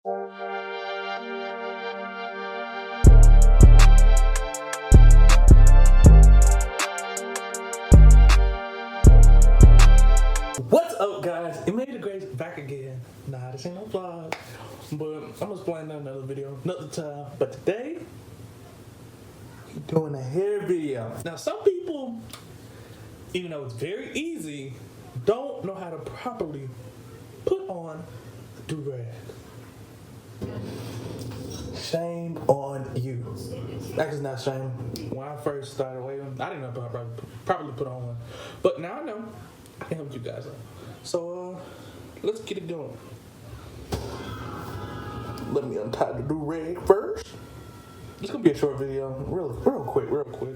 What's up, guys? It made the Grace back again. Nah, this ain't no vlog, but I'm gonna explain that in another video, another time. But today, I'm doing a hair video. Now, some people, even though it's very easy, don't know how to properly put on a do-rag. Shame on you. Actually, not shame. When I first started waving, I didn't know how to properly put on one, but now I know. I can help you guys out. So, let's get it going. Let me untie the do-rag first. It's gonna be a short video, real quick.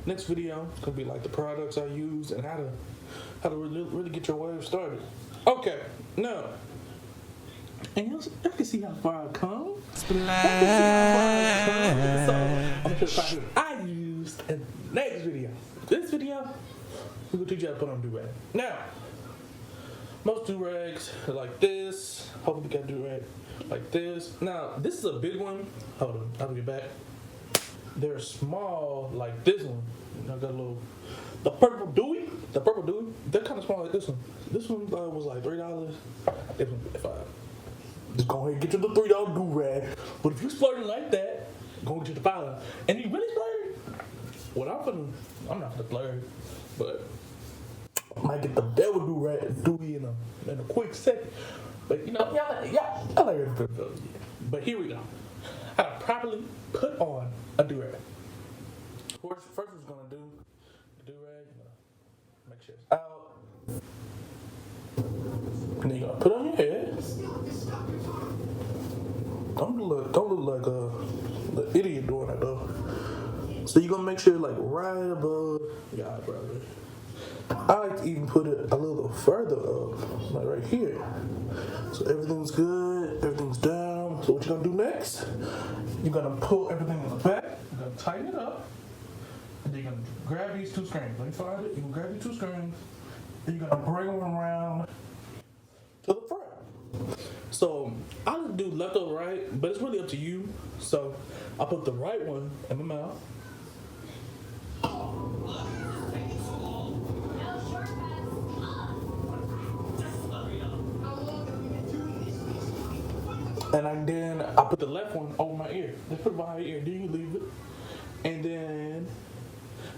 Next video is gonna be like the products I use and how to really get your wave started. Okay, now, and you can see how far I've come. So, I'm gonna show you the I used in the next video. This video, we're gonna teach you how to put on a do-rag. Now, most do-rags are like this. Hopefully you got a do-rag like this. Now, this is a big one. Hold on, I'll get back. They're small like this one. I got a little, the purple dewy, they're kind of small like this one. This one was like $3. This one $5. Just go ahead and get you the $3 do-rag. But if you splurging like that, go get you the $5. And you really splurge? Well, I'm not gonna splurge, but I might get the devil do-rag dewy in a quick second. But you know, y'all like it. But here we go. How to properly put on a do-rag. First we're gonna do the do-rag. Make sure it's out. And then you're gonna put on your head. Don't look like the idiot doing it though. So you're gonna make sure like right above your eyebrow. I like to even put it a little further up, like right here. So everything's good, everything's down. So what you're gonna do next, you're gonna pull everything in the back, you're gonna tighten it up, and then you're gonna grab these two strings. Let me find it. You're gonna grab these two strings, and you're gonna bring them around to the front. So I like to do left or right, but it's really up to you. So I put the right one in my mouth. And then I put the left one over my ear. Just put it behind your ear, then you leave it. And then,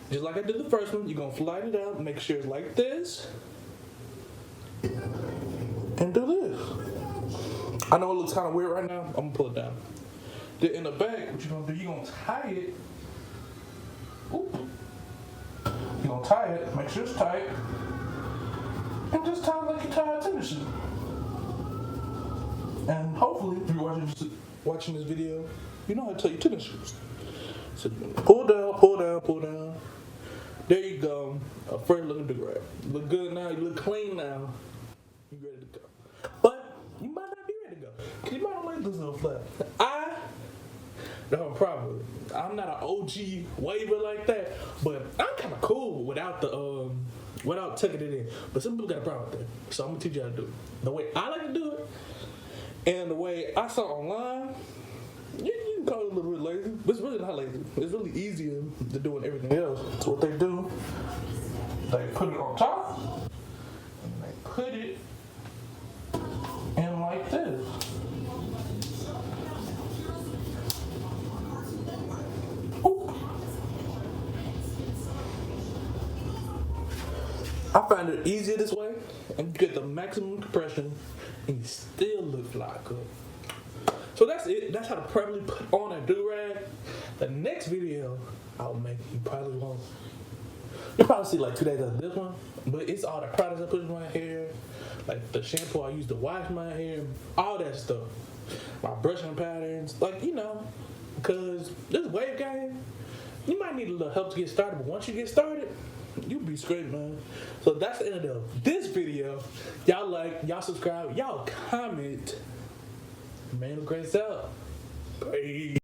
just like I did the first one, you're gonna slide it out, make sure it's like this. And do this. I know it looks kind of weird right now, I'm gonna pull it down. Then in the back, what you're gonna do, you're gonna tie it. Oop. You're gonna tie it, make sure it's tight. And just tie it like you tie a tennis shoe. And hopefully, if you're watching this video, you know how to tie your tennis shoes. So pull down. There you go. A fresh looking do-rag. You look good now. You look clean now. You ready to go. But you might not be ready to go. Cause you might not like this little flap. I don't have a problem with it. I'm not an OG waver like that, but I'm kind of cool without tucking it in. But some people got a problem with that. So I'm gonna teach you how to do it. The way I like to do it. And the way I saw online, you can call it a little bit lazy, but it's really not lazy. It's really easier than doing everything else. So what they do, they put it on top, and they put it in like this. Oop. I find it easier this way, and you get the maximum compression, and you still look fly good. So that's it. That's how to properly put on a do-rag. The next video I'll make, you probably won't. You'll probably see like 2 days of this one, but it's all the products I put in my hair, like the shampoo I use to wash my hair, all that stuff. My brushing patterns, like, you know, because this wave game, you might need a little help to get started, but once you get started, you'll be straight, man. So that's the end of this video. Y'all like, y'all subscribe, y'all comment. Man, Grace out. Bye.